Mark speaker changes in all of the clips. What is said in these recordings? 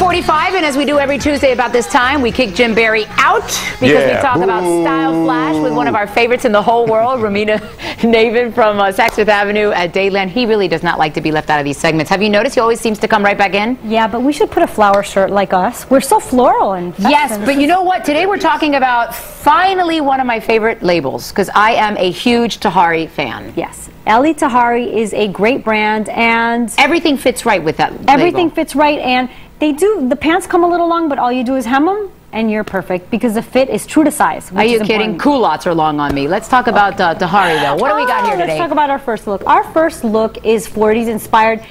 Speaker 1: 8:45, and as we do every Tuesday about this time, we kick Jim Barry out because we talk about Style Flash with one of our favorites in the whole world, Romina Nabhen from Saks Fifth Avenue at Dayland. He really does not like to be left out of these segments. Have you noticed he always seems to come right back in?
Speaker 2: Yeah, but we should put a flower shirt like us. We're so floral and festive.
Speaker 1: Yes, but you know what? Today we're talking about finally one of my favorite labels because I am a huge Tahari fan.
Speaker 2: Yes. Ellie Tahari is a great brand, and
Speaker 1: everything fits right with that label.
Speaker 2: Everything fits right, and the pants come a little long, but all you do is hem them and you're perfect because the fit is true to size.
Speaker 1: Are you kidding? Culottes are long on me. Let's talk about Tahari though. What do we got here today?
Speaker 2: Let's talk about our first look. Our first look is 40s inspired.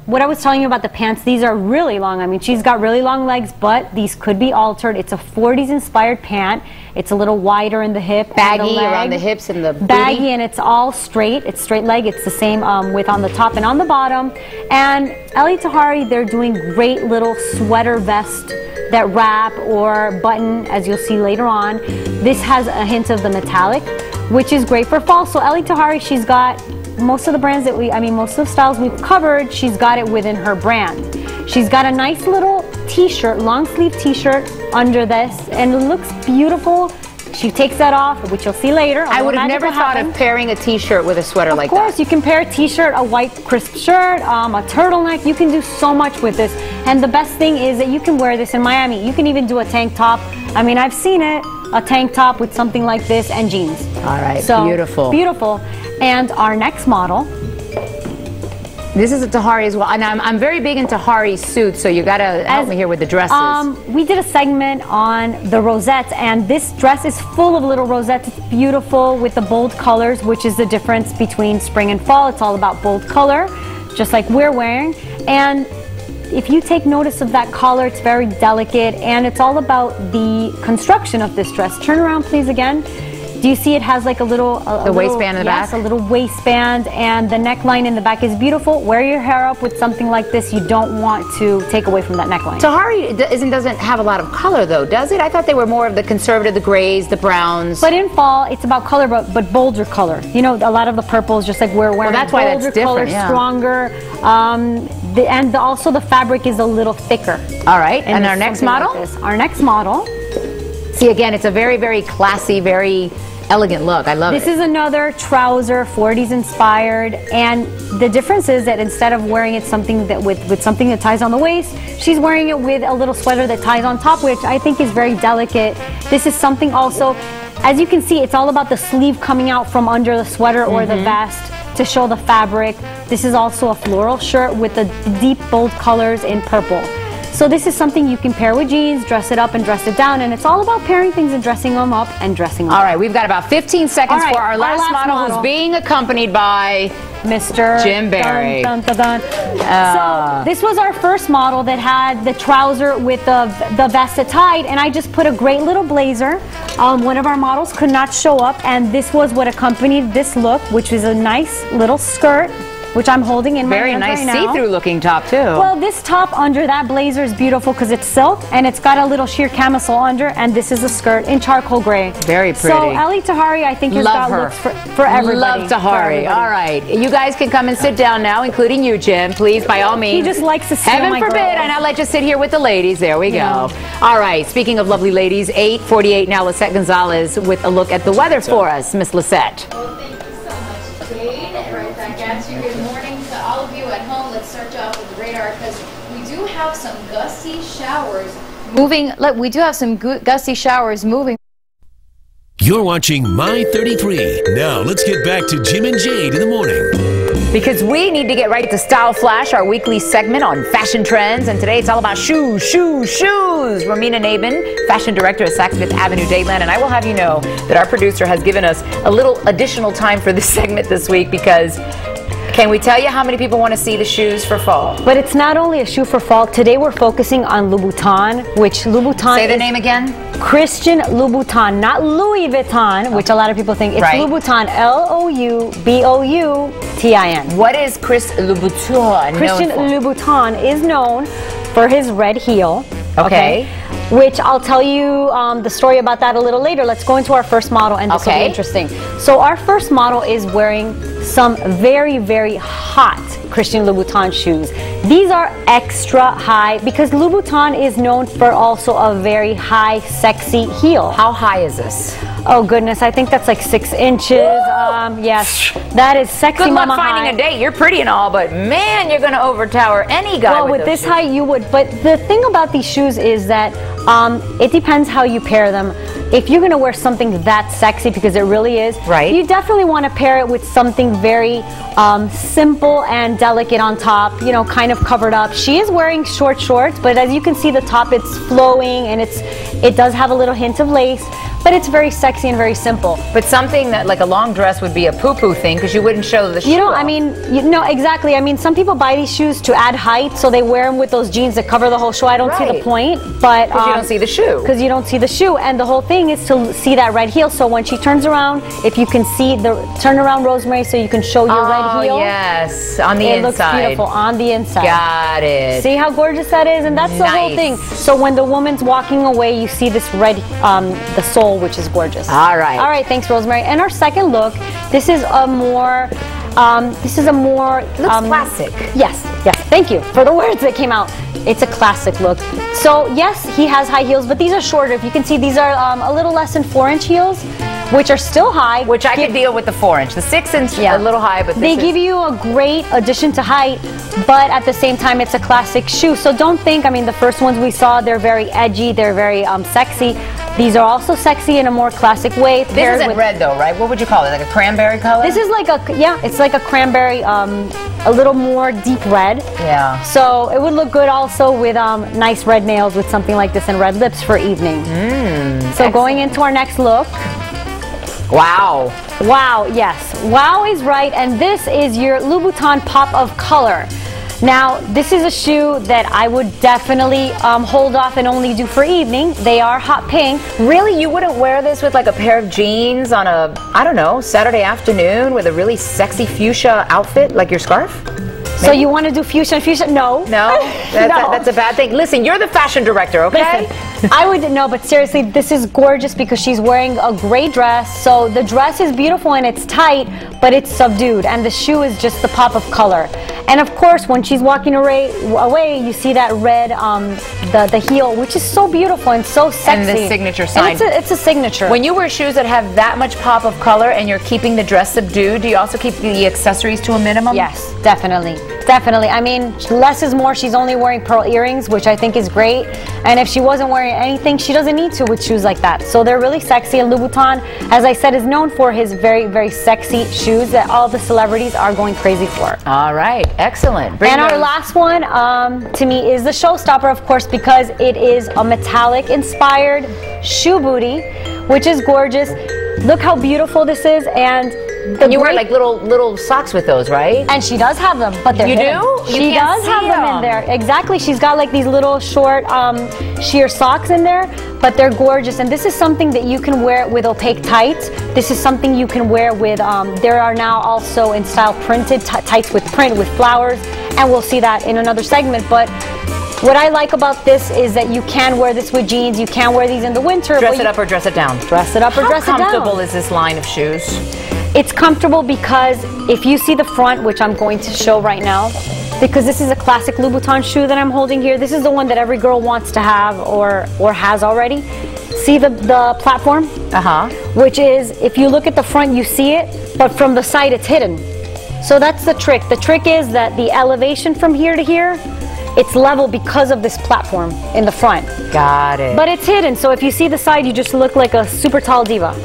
Speaker 2: What I was telling you about the pants, these are really long. I mean, she's got really long legs, but these could be altered. It's a 40s inspired pant. It's a little wider in the hip.
Speaker 1: Baggy around the hips and the booty.
Speaker 2: Baggy, and it's all straight. It's straight leg. It's the same width on the top and on the bottom. And Ellie Tahari, they're doing great little sweater vest that wrap or button, as you'll see later on. This has a hint of the metallic, which is great for fall. So Ellie Tahari, she's got most of the brands that most of the styles we've covered, she's got it within her brand. She's got a nice little t-shirt, long sleeve t-shirt under this, and it looks beautiful. She takes that off, which you'll see later.
Speaker 1: I would have never thought of pairing a t-shirt with a sweater like that.
Speaker 2: Of course, you can pair a t-shirt, a white crisp shirt, a turtleneck. You can do so much with this. And the best thing is that you can wear this in Miami. You can even do a tank top. I mean, I've seen it, a tank top with something like this and jeans.
Speaker 1: All right,
Speaker 2: so,
Speaker 1: beautiful.
Speaker 2: Beautiful. And our next model.
Speaker 1: This is a Tahari as well, and I'm very big in Tahari suits, so you gotta help me here with the dresses.
Speaker 2: We did a segment on the rosettes, and this dress is full of little rosettes. It's beautiful with the bold colors, which is the difference between spring and fall. It's all about bold color, just like we're wearing. And if you take notice of that collar, it's very delicate, and it's all about the construction of this dress. Turn around, please, again. Do you see it has like a little...
Speaker 1: waistband in the back?
Speaker 2: Yes, a little waistband, and the neckline in the back is beautiful. Wear your hair up with something like this. You don't want to take away from that neckline.
Speaker 1: Tahari doesn't have a lot of color though, does it? I thought they were more of the conservative, the grays, the browns.
Speaker 2: But in fall, it's about color, but bolder color. You know, a lot of the purples, just like we're wearing.
Speaker 1: Well, that's why that's different,
Speaker 2: color,
Speaker 1: yeah.
Speaker 2: Stronger, also the fabric is a little thicker.
Speaker 1: All right, and our next model?
Speaker 2: Like our next model.
Speaker 1: See, again, it's a very, very classy, very elegant look. I love it.
Speaker 2: This is another trouser, 40s inspired, and the difference is that instead of wearing it with something that ties on the waist, she's wearing it with a little sweater that ties on top, which I think is very delicate. This is something also, as you can see, it's all about the sleeve coming out from under the sweater or the vest to show the fabric. This is also a floral shirt with the deep bold colors in purple. So this is something you can pair with jeans, dress it up and dress it down, and it's all about pairing things and dressing them up and dressing them down.
Speaker 1: All right, we've got about 15 seconds for our last model who's being accompanied by
Speaker 2: Mr.
Speaker 1: Jim Barry.
Speaker 2: Dun, dun, dun, dun. So this was our first model that had the trouser with the vest tied, and I just put a great little blazer. One of our models could not show up, and this was what accompanied this look, which is a nice little skirt, which I'm holding in my hands right now.
Speaker 1: Very nice see-through looking top too.
Speaker 2: Well, this top under that blazer is beautiful because it's silk and it's got a little sheer camisole under, and this is a skirt in charcoal gray.
Speaker 1: Very pretty.
Speaker 2: So Ellie Tahari, I think, has got looks for everybody.
Speaker 1: Love Tahari. All right, you guys can come and sit down now, including you, Jim. Please, by all means.
Speaker 2: He just likes to steal
Speaker 1: Heaven
Speaker 2: my
Speaker 1: forbid,
Speaker 2: girl.
Speaker 1: and I'll let you sit here with the ladies. There we go. All right. Speaking of lovely ladies, 8:48 now. Lisette Gonzalez with a look at the weather for us, Miss Lisette.
Speaker 3: Well, thank you so much, Jade. Right back at you. Good morning to all of you at home. Let's start you off with the radar because we do have some gusty showers moving. We do have some gusty showers moving.
Speaker 4: You're watching My 33. Now let's get back to Jim and Jade in the morning.
Speaker 1: Because we need to get right to Style Flash, our weekly segment on fashion trends. And today it's all about shoes, shoes, shoes. Romina Nabhen, fashion director at Saks Fifth Avenue, Dayland. And I will have you know that our producer has given us a little additional time for this segment this week because can we tell you how many people want to see the shoes for fall?
Speaker 2: But it's not only a shoe for fall. Today we're focusing on Louboutin, which Louboutin
Speaker 1: Say the name again.
Speaker 2: Christian Louboutin, not Louis Vuitton, which a lot of people think. It's Louboutin, L-O-U-B-O-U-T-I-N.
Speaker 1: What is Chris Louboutin
Speaker 2: Christian Louboutin is known for his red heel.
Speaker 1: Okay.
Speaker 2: Which I'll tell you the story about that a little later. Let's go into our first model, and this will be interesting. So our first model is wearing some very, very hot Christian Louboutin shoes. These are extra high because Louboutin is known for also a very high, sexy heel.
Speaker 1: How high is this?
Speaker 2: Oh goodness, I think that's like 6 inches. Yes, that is sexy.
Speaker 1: Good luck
Speaker 2: mama
Speaker 1: finding
Speaker 2: high.
Speaker 1: a date. You're pretty and all, but man, you're going to overtower any guy.
Speaker 2: Well, with this height, you would. But the thing about these shoes is that it depends how you pair them. If you're going to wear something that sexy, because it really is,
Speaker 1: right,
Speaker 2: you definitely want to pair it with something very simple and delicate on top, you know, kind of covered up. She is wearing short shorts, but as you can see, the top, it's flowing and it does have a little hint of lace, but it's very sexy and very simple.
Speaker 1: But something that like a long dress would be a poo-poo thing because you wouldn't show the shoe.
Speaker 2: You know,
Speaker 1: off.
Speaker 2: I mean, no, exactly. I mean, some people buy these shoes to add height, so they wear them with those jeans that cover the whole shoe. I don't see the point, but
Speaker 1: because you don't see the shoe.
Speaker 2: Because you don't see the shoe, and the whole thing is to see that red heel. So when she turns around, if you can see the turn around, Rosemary, so you can show your red heel.
Speaker 1: Oh yes, on the
Speaker 2: it
Speaker 1: inside.
Speaker 2: Looks beautiful on the inside.
Speaker 1: Got it.
Speaker 2: See how gorgeous that is, and that's the whole thing. So when the woman's walking away, you see this red, the sole, which is gorgeous.
Speaker 1: All right.
Speaker 2: All right. Thanks, Rosemary. And our second look. This is a more.
Speaker 1: Looks classic.
Speaker 2: Yes. Yes. Thank you for the words that came out. It's a classic look. So yes, he has high heels, but these are shorter. If you can see, these are a little less than 4-inch heels, which are still high.
Speaker 1: Which I could deal with the 4-inch. The 6-inch, a little high, but
Speaker 2: they give you a great addition to height, but at the same time, it's a classic shoe. So don't think, I mean, the first ones we saw, they're very edgy, they're very sexy. These are also sexy in a more classic way.
Speaker 1: This isn't red though, right? What would you call it? Like a cranberry color?
Speaker 2: This is like a, yeah, it's like a cranberry, a little more deep red.
Speaker 1: Yeah.
Speaker 2: So it would look good also with nice red nails with something like this and red lips for evening. So
Speaker 1: excellent.
Speaker 2: Going into our next look.
Speaker 1: Wow.
Speaker 2: Wow, yes. Wow is right, and this is your Louboutin Pop of Color. Now, this is a shoe that I would definitely hold off and only do for evening. They are hot pink.
Speaker 1: Really? You wouldn't wear this with like a pair of jeans on a, I don't know, Saturday afternoon with a really sexy fuchsia outfit, like your scarf?
Speaker 2: So you want to do fuchsia and fuchsia? No.
Speaker 1: No? That's a bad thing. Listen, you're the fashion director, okay?
Speaker 2: Listen, I would, no, but seriously, this is gorgeous because she's wearing a gray dress. So the dress is beautiful and it's tight, but it's subdued. And the shoe is just the pop of color. And of course, when she's walking away, you see that red, the heel, which is so beautiful and so sexy.
Speaker 1: And the signature sign.
Speaker 2: And it's a signature.
Speaker 1: When you wear shoes that have that much pop of color and you're keeping the dress subdued, do you also keep the accessories to a minimum?
Speaker 2: Yes, definitely. Definitely. I mean, less is more. She's only wearing pearl earrings, which I think is great. And if she wasn't wearing anything, she doesn't need to with shoes like that. So they're really sexy. And Louboutin, as I said, is known for his very, very sexy shoes that all the celebrities are going crazy for.
Speaker 1: All right. Excellent.
Speaker 2: And our last one, to me, is the showstopper, of course, because it is a metallic-inspired shoe booty, which is gorgeous. Look how beautiful this is, and you
Speaker 1: wear like little socks with those, right?
Speaker 2: And she does have them, but they're hidden. She does have them in there. Exactly. She's got like these little short sheer socks in there, but they're gorgeous. And this is something that you can wear with opaque tights. This is something you can wear with, there are now also in style printed tights with print with flowers, and we'll see that in another segment. But what I like about this is that you can wear this with jeans, you can wear these in the winter.
Speaker 1: Dress it up or dress it down.
Speaker 2: Dress it up or dress it down.
Speaker 1: How comfortable is this line of shoes?
Speaker 2: It's comfortable because if you see the front, which I'm going to show right now, because this is a classic Louboutin shoe that I'm holding here. This is the one that every girl wants to have or has already. See the platform? Which is, if you look at the front, you see it, but from the side, it's hidden. So that's the trick. The trick is that the elevation from here to here, it's level because of this platform in the front.
Speaker 1: Got it.
Speaker 2: But it's hidden, so if you see the side, you just look like a super tall diva.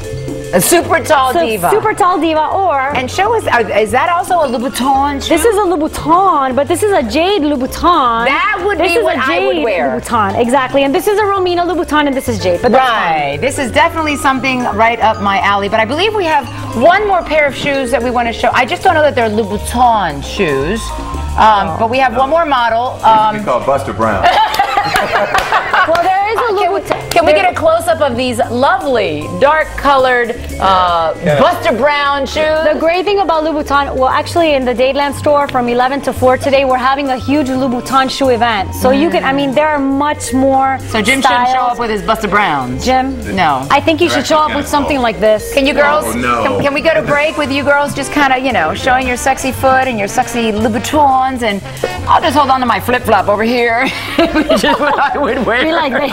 Speaker 1: A super tall diva.
Speaker 2: Super tall diva, or...
Speaker 1: And show us, is that also a Louboutin shoe?
Speaker 2: This is a Louboutin, but this is a jade Louboutin.
Speaker 1: That would be what I would wear.
Speaker 2: Louboutin, exactly. And this is a Romina Louboutin, and this is jade. But
Speaker 1: right. This is definitely something right up my alley. But I believe we have one more pair of shoes that we want to show. I just don't know that they're Louboutin shoes. But we have one more model.
Speaker 5: It's called Buster Brown.
Speaker 2: Well, there is a
Speaker 1: can we get a close-up of these lovely, dark-colored, Buster Brown shoes?
Speaker 2: The great thing about Louboutin, well, actually in the Dadeland store from 11 to 4 today, we're having a huge Louboutin shoe event. So you can, I mean, there are much more
Speaker 1: So Jim shouldn't show up with his Buster Browns.
Speaker 2: Jim?
Speaker 1: No.
Speaker 2: I think you should show up with something like this.
Speaker 1: Can you girls, can we go to break with you girls just kind of, you know, showing your sexy foot and your sexy Louboutins, and I'll just hold on to my flip-flop over here, which is what I would wear.
Speaker 2: Be like this.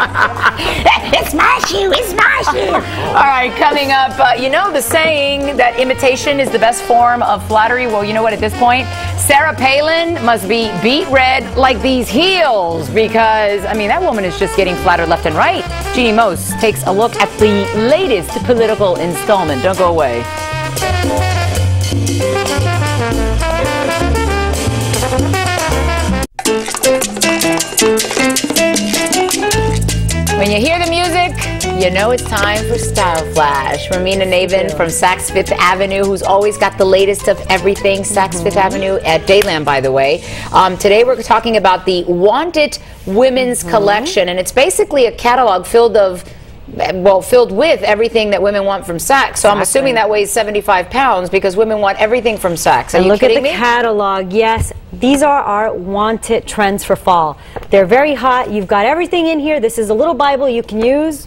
Speaker 1: It's my shoe, it's my shoe. All right, coming up, you know the saying that imitation is the best form of flattery? Well, you know what, at this point, Sarah Palin must be beet red like these heels, because, I mean, that woman is just getting flattered left and right. Jeannie Mose takes a look at the latest political installment. Don't go away. When you hear the music, you know it's time for Style Flash. Romina Nabhen from Saks Fifth Avenue, who's always got the latest of everything. Saks Fifth Avenue at Dadeland, by the way. Today we're talking about the Wanted Women's Collection, and it's basically a catalog filled with everything that women want from Saks. So I'm assuming that weighs 75 pounds because women want everything from Saks. Are you kidding me?
Speaker 2: Look at the catalog. Yes, these are our wanted trends for fall. They're very hot. You've got everything in here. This is a little Bible you can use.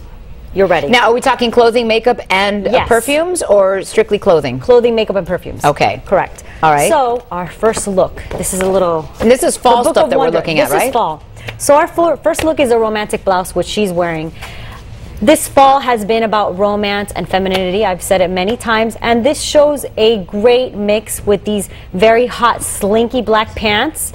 Speaker 2: You're ready.
Speaker 1: Now, are we talking clothing, makeup, and perfumes, or strictly clothing?
Speaker 2: Clothing, makeup, and perfumes.
Speaker 1: Okay.
Speaker 2: Correct.
Speaker 1: All right.
Speaker 2: So, our first look. This is a little...
Speaker 1: And this is fall stuff that we're looking at, right?
Speaker 2: This is fall. So, our first look is a romantic blouse, which she's wearing. This fall has been about romance and femininity. I've said it many times. And this shows a great mix with these very hot, slinky black pants.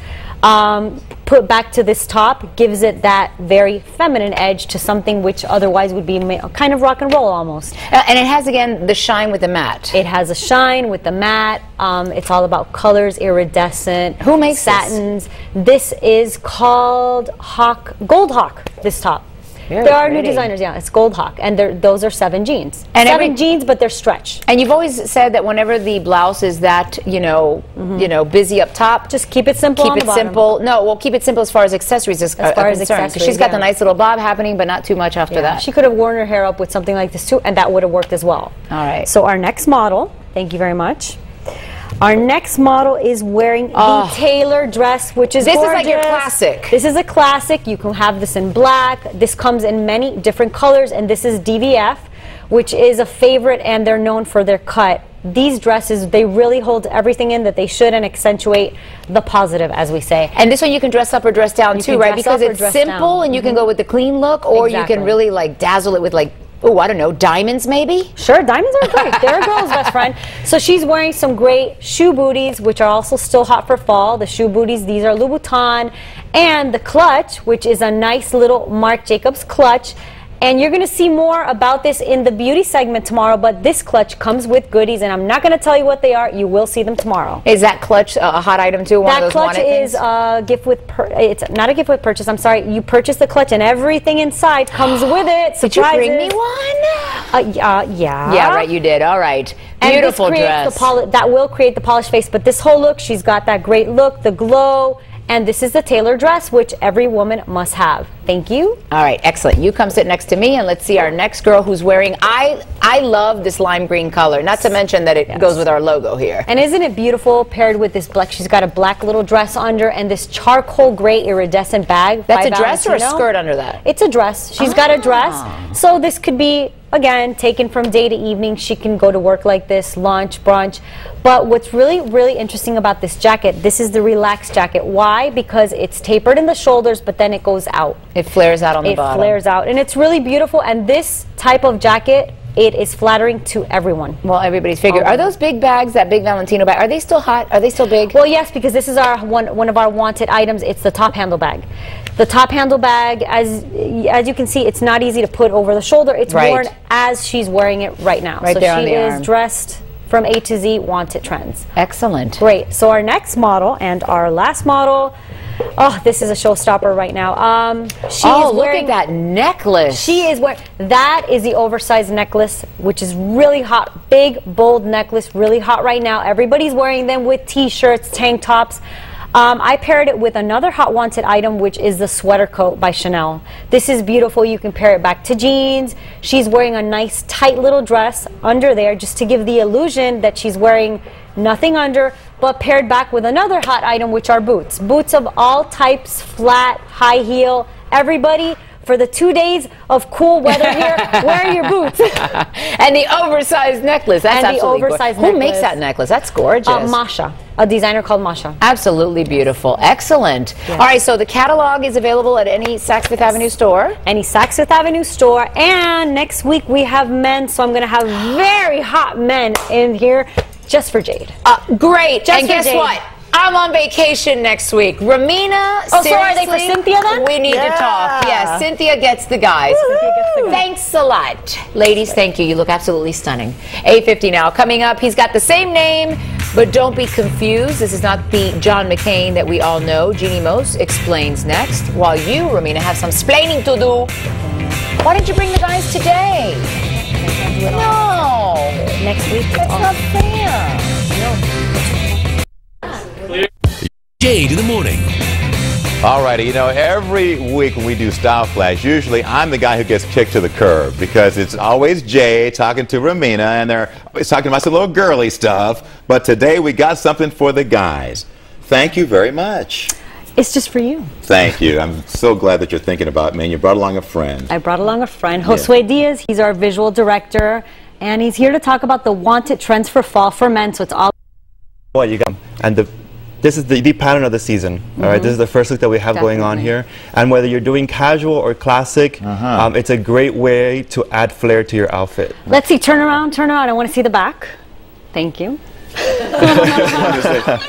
Speaker 2: Put back to this top gives it that very feminine edge to something which otherwise would be kind of rock and roll almost.
Speaker 1: And it has, again, the shine with the matte.
Speaker 2: It has a shine with the matte. It's all about colors, iridescent.
Speaker 1: Who makes
Speaker 2: satins. This is called Gold Hawk, this top. There are new designers, yeah. It's Gold Hawk, and those are 7 jeans. And 7 jeans, but they're stretch.
Speaker 1: And you've always said that whenever the blouse is that, you know, busy up top,
Speaker 2: just keep it simple.
Speaker 1: Keep it simple. No, well, keep it simple as far as accessories is concerned. She's got the nice little bob happening, but not too much after that.
Speaker 2: She could have worn her hair up with something like this too, and that would have worked as well.
Speaker 1: All right.
Speaker 2: So our next model, thank you very much. Our next model is wearing the tailor dress, which is gorgeous.
Speaker 1: This is like your classic.
Speaker 2: This is a classic. You can have this in black. This comes in many different colors, and this is DVF, which is a favorite, and they're known for their cut. These dresses, they really hold everything in that they should and accentuate the positive, as we say.
Speaker 1: And this one you can dress up or dress down too, right? Because it's simple and you can go with the clean look, or you can really like dazzle it with like, oh, I don't know, diamonds maybe?
Speaker 2: Sure, diamonds are great. They're a girl's best friend. So she's wearing some great shoe booties, which are also still hot for fall. The shoe booties, these are Louboutin. And the clutch, which is a nice little Marc Jacobs clutch. And you're going to see more about this in the beauty segment tomorrow, but this clutch comes with goodies, and I'm not going to tell you what they are. You will see them tomorrow.
Speaker 1: Is that clutch a hot item too?
Speaker 2: That clutch is a gift with, it's not a gift with purchase, I'm sorry. You purchase the clutch and everything inside comes with it.
Speaker 1: Did you bring me one?
Speaker 2: Yeah.
Speaker 1: Yeah, right, you did. All right. Beautiful dress.
Speaker 2: That will create the polished face, but this whole look, she's got that great look, the glow. And this is the tailor dress, which every woman must have. Thank you.
Speaker 1: All right, excellent. You come sit next to me, and let's see our next girl who's wearing, I love this lime green color, not to mention that it goes with our logo here.
Speaker 2: And isn't it beautiful paired with this black? She's got a black little dress under and this charcoal gray iridescent bag.
Speaker 1: That's a dress or a skirt under that?
Speaker 2: It's a dress. She's got a dress. So this could be, again, taken from day to evening. She can go to work like this, lunch, brunch. But what's really, really interesting about this jacket, this is the relaxed jacket. Why? Because it's tapered in the shoulders, but then it goes out.
Speaker 1: It flares out on the bottom.
Speaker 2: It flares out, and it's really beautiful. And this type of jacket, it is flattering to everyone.
Speaker 1: Well, everybody's figure. Are those big bags, that big Valentino bag, are they still hot? Are they still big?
Speaker 2: Well, yes, because this is our one of our wanted items. It's the top handle bag. The top handle bag, as you can see, it's not easy to put over the shoulder. It's worn as she's wearing it right now.
Speaker 1: Right there on the arm.
Speaker 2: She is dressed from A to Z, wanted trends.
Speaker 1: Excellent.
Speaker 2: Great. So our next model and our last model, oh, this is a showstopper right now.
Speaker 1: Look at that necklace.
Speaker 2: She is wearing, that is the oversized necklace, which is really hot. Big, bold necklace, really hot right now. Everybody's wearing them with t-shirts, tank tops. I paired it with another hot wanted item, which is the sweater coat by Chanel. This is beautiful. You can pair it back to jeans. She's wearing a nice tight little dress under there just to give the illusion that she's wearing nothing under, but paired back with another hot item, which are boots. Boots of all types, flat, high heel, everybody. For the 2 days of cool weather here, wear your boots.
Speaker 1: And the oversized necklace. That's
Speaker 2: And the
Speaker 1: absolutely
Speaker 2: oversized
Speaker 1: gorgeous. Who
Speaker 2: necklace.
Speaker 1: makes that necklace? That's gorgeous.
Speaker 2: Masha, a designer called Masha.
Speaker 1: Absolutely beautiful. Excellent.
Speaker 2: Yeah.
Speaker 1: All right, so the catalog is available at any Saks Fifth Avenue store.
Speaker 2: Any Saks Fifth Avenue store. And next week we have men, so I'm going to have very hot men in here just for Jade.
Speaker 1: Great.
Speaker 2: Just
Speaker 1: and
Speaker 2: for
Speaker 1: guess
Speaker 2: Jade.
Speaker 1: what? I'm on vacation next week. Romina,
Speaker 2: Oh, so are they for
Speaker 1: seriously,
Speaker 2: Cynthia then?
Speaker 1: We need to talk. Yeah, Cynthia gets the guys. Thanks a lot. Ladies, thank you. You look absolutely stunning. 8:50 now. Coming up, he's got the same name, but don't be confused. This is not the John McCain that we all know. Jeannie Mose explains next, while you, Romina, have some splaining to do. Why didn't you bring the guys today? No.
Speaker 2: Next week.
Speaker 1: That's not fair.
Speaker 4: Jade in the morning.
Speaker 5: Alrighty, you know, every week when we do Style Flash, usually I'm the guy who gets kicked to the curb because it's always Jay talking to Romina and they're always talking about some little girly stuff. But today we got something for the guys. Thank you very much.
Speaker 2: It's just for you.
Speaker 5: Thank you. I'm so glad that you're thinking about me and you brought along a friend.
Speaker 2: I brought along a friend, Josue Diaz. He's our visual director, and he's here to talk about the wanted trends for fall for men. So it's all.
Speaker 6: Well, you got and this is the pattern of the season. All right, this is the first look that we have going on here. And whether you're doing casual or classic, it's a great way to add flair to your outfit.
Speaker 2: Let's see. Turn around. Turn around. I want to see the back. Thank you.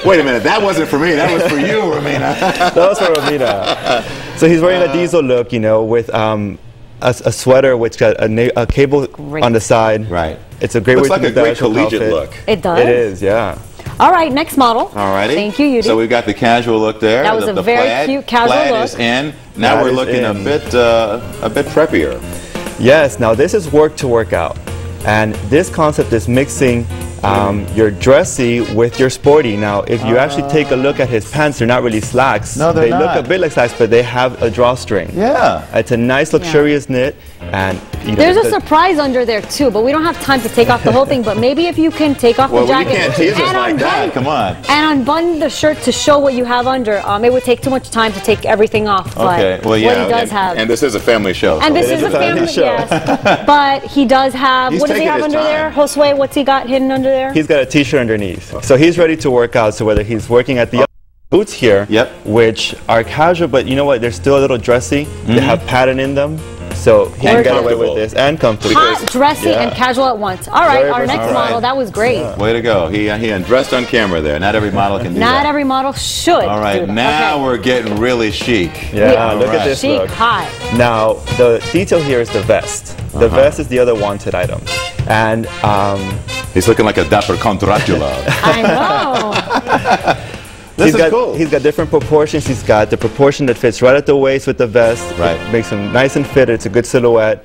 Speaker 5: Wait a minute, that wasn't for me, that was for you, Romina.
Speaker 6: That was for Romina. So he's wearing a diesel look, you know, with a sweater which got a cable on the side.
Speaker 5: Right.
Speaker 6: It's a great
Speaker 5: Looks
Speaker 6: way
Speaker 5: like
Speaker 6: to
Speaker 5: a great collegiate
Speaker 6: outfit.
Speaker 5: look.
Speaker 2: It does.
Speaker 6: It is, yeah.
Speaker 2: All right, next model.
Speaker 5: Alrighty.
Speaker 2: Thank you, Yudi.
Speaker 5: So we've got the casual look there.
Speaker 2: That was a very
Speaker 5: plaid,
Speaker 2: cute casual
Speaker 5: plaid
Speaker 2: look.
Speaker 5: is in. Now
Speaker 6: Plaid
Speaker 5: we're
Speaker 6: is
Speaker 5: looking
Speaker 6: in.
Speaker 5: a bit preppier.
Speaker 6: Yes, now this is work to work out. And this concept is mixing your dressy with your sporty. Now, if you actually take a look at his pants, they're not really slacks.
Speaker 5: No, they're
Speaker 6: They
Speaker 5: not.
Speaker 6: look a bit like slacks, but they have a drawstring.
Speaker 5: Yeah.
Speaker 6: It's a nice, luxurious knit. And you know,
Speaker 2: There's a surprise under there too, but we don't have time to take off the whole thing. But maybe if you can take off
Speaker 5: Well,
Speaker 2: the
Speaker 5: you
Speaker 2: jacket
Speaker 5: can't tease us
Speaker 2: and
Speaker 5: like that.
Speaker 2: unbutton-
Speaker 5: Come on.
Speaker 2: and unbutton the shirt to show what you have under. It would take too much time to take everything off. But
Speaker 5: Okay. Well, yeah.
Speaker 2: what he does have.
Speaker 5: And this is a family show.
Speaker 2: And
Speaker 5: so
Speaker 2: this
Speaker 6: It
Speaker 2: is
Speaker 6: is
Speaker 2: a
Speaker 6: a family
Speaker 2: family,
Speaker 6: show.
Speaker 2: yes. But he does have,
Speaker 5: He's
Speaker 2: what does he
Speaker 5: taking
Speaker 2: have
Speaker 5: his
Speaker 2: under there?
Speaker 5: time.
Speaker 2: Josue, what's he got hidden under there?
Speaker 6: He's got a t-shirt underneath. So he's ready to work out. So whether he's working at the boots here, which are casual, but you know what? They're still a little dressy. They have pattern in them. So he can get away with this and comfortable.
Speaker 2: Hot, dressy, and casual at once. All right,
Speaker 6: Very
Speaker 2: our next
Speaker 6: versatile.
Speaker 2: model, that was great.
Speaker 5: Way to go. He undressed on camera there. Not every model can do that.
Speaker 2: Not every model should.
Speaker 5: All right,
Speaker 2: do that.
Speaker 5: now
Speaker 2: Okay.
Speaker 5: we're getting really chic.
Speaker 6: Yeah, look
Speaker 5: Alright.
Speaker 6: at this
Speaker 2: Chic,
Speaker 6: look.
Speaker 2: hot.
Speaker 6: Now, the detail here is the vest. The vest is the other wanted item. And
Speaker 5: He's looking like a dapper contractula.
Speaker 2: I know.
Speaker 5: This is cool.
Speaker 6: He's got different proportions. He's got the proportion that fits right at the waist with the vest.
Speaker 5: Right.
Speaker 6: It makes him nice and fitted. It's a good silhouette.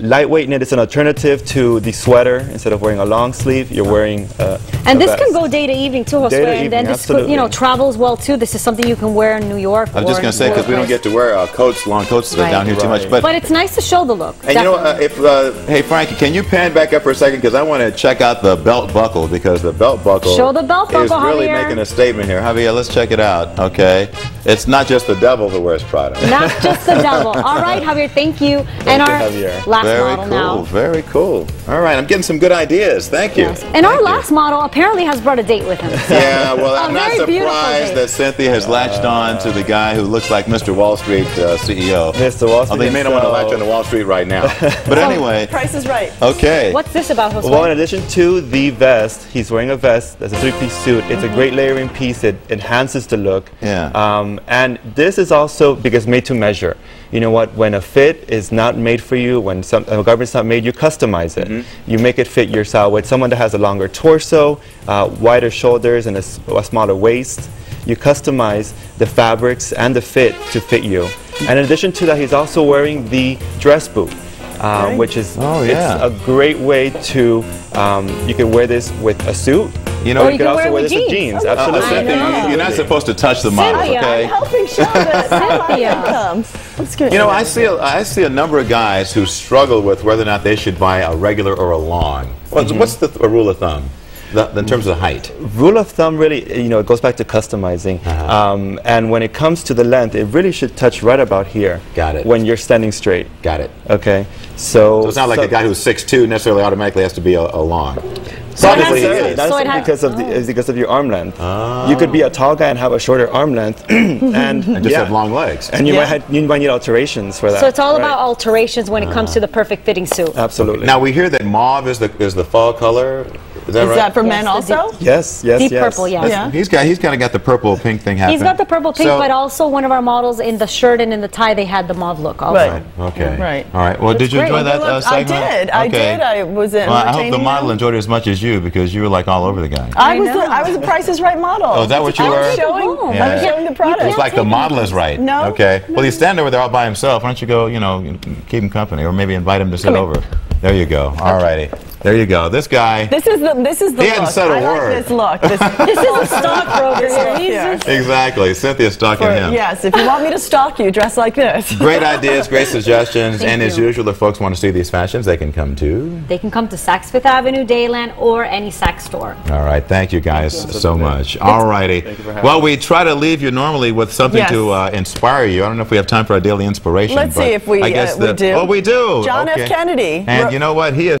Speaker 6: Lightweight knit is an alternative to the sweater. Instead of wearing a long sleeve, you're wearing
Speaker 2: And
Speaker 6: a
Speaker 2: this
Speaker 6: vest.
Speaker 2: can go day to evening too, Josue.
Speaker 6: Day to
Speaker 2: And then
Speaker 6: evening,
Speaker 2: this could, you know,
Speaker 6: absolutely.
Speaker 2: travels well too. This is something you can wear in New York.
Speaker 5: I was just
Speaker 2: or
Speaker 5: going to say, because we don't get to wear coats, long coats
Speaker 2: Right.
Speaker 5: down here too much.
Speaker 6: Right.
Speaker 2: But it's nice to show the look.
Speaker 5: And you know,
Speaker 2: definitely.
Speaker 5: hey Frankie, can you pan back up for a second? Because I want to check out the belt buckle, because the belt buckle
Speaker 2: Show the belt
Speaker 5: is
Speaker 2: buckle,
Speaker 5: really
Speaker 2: Javier.
Speaker 5: making a statement here. Javier, let's check it out, okay? It's not just the devil who wears Prada.
Speaker 2: Not just the devil. All right, Javier, thank you. And our
Speaker 6: Javier.
Speaker 2: last
Speaker 5: Very
Speaker 2: model
Speaker 5: cool,
Speaker 2: now.
Speaker 5: very cool. All right, I'm getting some good ideas. Thank you.
Speaker 2: Yes. And our last model apparently has brought a date with him.
Speaker 5: Yeah, well, I'm not
Speaker 2: very beautiful
Speaker 5: surprised
Speaker 2: date.
Speaker 5: that Cynthia has latched on to the guy who looks like Mr. Wall Street CEO.
Speaker 6: Mr. Wall Street
Speaker 5: Although you may not want to
Speaker 6: himself.
Speaker 5: latch on to Wall Street right now. But anyway,
Speaker 7: Price is right.
Speaker 5: okay.
Speaker 2: What's this about, Josue?
Speaker 6: Well, in addition to the vest, he's wearing a vest. That's a three-piece suit. It's a great layering piece. It enhances the look.
Speaker 5: Yeah.
Speaker 6: And this is also because made to measure. You know what? When a fit is not made for you, when a garment's not made, you customize it. You make it fit your style. With someone that has a longer torso, wider shoulders, and a smaller waist, you customize the fabrics and the fit to fit you. And in addition to that, he's also wearing the dress boot. Which is
Speaker 5: Oh, yeah.
Speaker 6: it's a great way to you can wear this with a suit
Speaker 5: You know,
Speaker 2: Or
Speaker 6: You could
Speaker 2: can
Speaker 6: also
Speaker 2: wear it
Speaker 6: wear
Speaker 2: with
Speaker 6: this with
Speaker 2: jeans.
Speaker 6: jeans. Absolutely.
Speaker 2: I know.
Speaker 5: you're not supposed to touch the models,
Speaker 2: Cynthia.
Speaker 5: okay?
Speaker 7: Helping show that my incomes. Let's get
Speaker 5: You know, I see a number of guys who struggle with whether or not they should buy a regular or a long. What's the rule of thumb in terms of height?
Speaker 6: Rule of thumb, really, you know, it goes back to customizing. And when it comes to the length, it really should touch right about here.
Speaker 5: Got it.
Speaker 6: When you're standing straight.
Speaker 5: Got it.
Speaker 6: Okay.
Speaker 5: So it's not like a guy who's 6'2" necessarily automatically has to be a long.
Speaker 2: So it has
Speaker 5: Probably
Speaker 2: to-
Speaker 5: it is.
Speaker 6: That's
Speaker 2: so it has-
Speaker 6: because of because of your arm length. You could be a tall guy and have a shorter arm length, and
Speaker 5: And just have long legs.
Speaker 6: And you might need alterations for that.
Speaker 2: So it's all
Speaker 6: right?
Speaker 2: about alterations when it comes to the perfect fitting suit.
Speaker 6: Absolutely.
Speaker 5: Now we hear that mauve is the fall color. Is that
Speaker 7: Is
Speaker 5: right?
Speaker 7: that for men
Speaker 2: Yes,
Speaker 7: also?
Speaker 6: yes,
Speaker 2: Deep purple, yes.
Speaker 7: Yeah.
Speaker 5: He's kind of got the purple pink thing happening.
Speaker 2: He's got the purple pink,
Speaker 5: So-
Speaker 2: but also one of our models in the shirt and in the tie, they had the mauve look also.
Speaker 7: Right.
Speaker 5: Okay.
Speaker 7: Right.
Speaker 5: All right. Well, did you
Speaker 2: great.
Speaker 5: enjoy that
Speaker 7: Look,
Speaker 5: segment?
Speaker 7: I did. I was
Speaker 5: Well, I hope the
Speaker 7: entertaining
Speaker 5: model
Speaker 7: them.
Speaker 5: enjoyed it as much as you because you were like all over the guy.
Speaker 7: I was a Price is Right model.
Speaker 5: Oh, is that what you
Speaker 7: I
Speaker 5: were?
Speaker 7: was showing,
Speaker 2: home.
Speaker 7: I was showing the product.
Speaker 5: It's like the model is right.
Speaker 7: No.
Speaker 5: Okay. Well, he's standing over there all by himself. Why don't you go, keep him company, or maybe invite him to sit over. There you go. All righty. There you go. This guy.
Speaker 7: This is the
Speaker 5: He
Speaker 7: look.
Speaker 5: hadn't said a
Speaker 7: I
Speaker 5: word.
Speaker 7: like this look. This
Speaker 2: This is a stockbroker here. He's
Speaker 7: here.
Speaker 2: just-
Speaker 5: Exactly. Cynthia's stalking him.
Speaker 7: Yes, if you want me to stalk you, dress like this.
Speaker 5: Great ideas, great suggestions,
Speaker 2: Thank
Speaker 5: and as
Speaker 2: you.
Speaker 5: usual, if folks want to see these fashions, they can come to.
Speaker 2: They can come to Saks Fifth Avenue, Dayland, or any Saks store.
Speaker 5: All right, thank you guys so much. All righty.
Speaker 6: Thank you for having
Speaker 5: Well,
Speaker 6: me.
Speaker 5: we try to leave you normally with something
Speaker 7: Yes.
Speaker 5: to inspire you. I don't know if we have time for our daily inspiration.
Speaker 7: Let's
Speaker 5: but
Speaker 7: see if we
Speaker 5: I guess
Speaker 7: we do.
Speaker 5: Oh, we do.
Speaker 7: John
Speaker 5: Okay.
Speaker 7: F. Kennedy.
Speaker 5: And you know what? He is.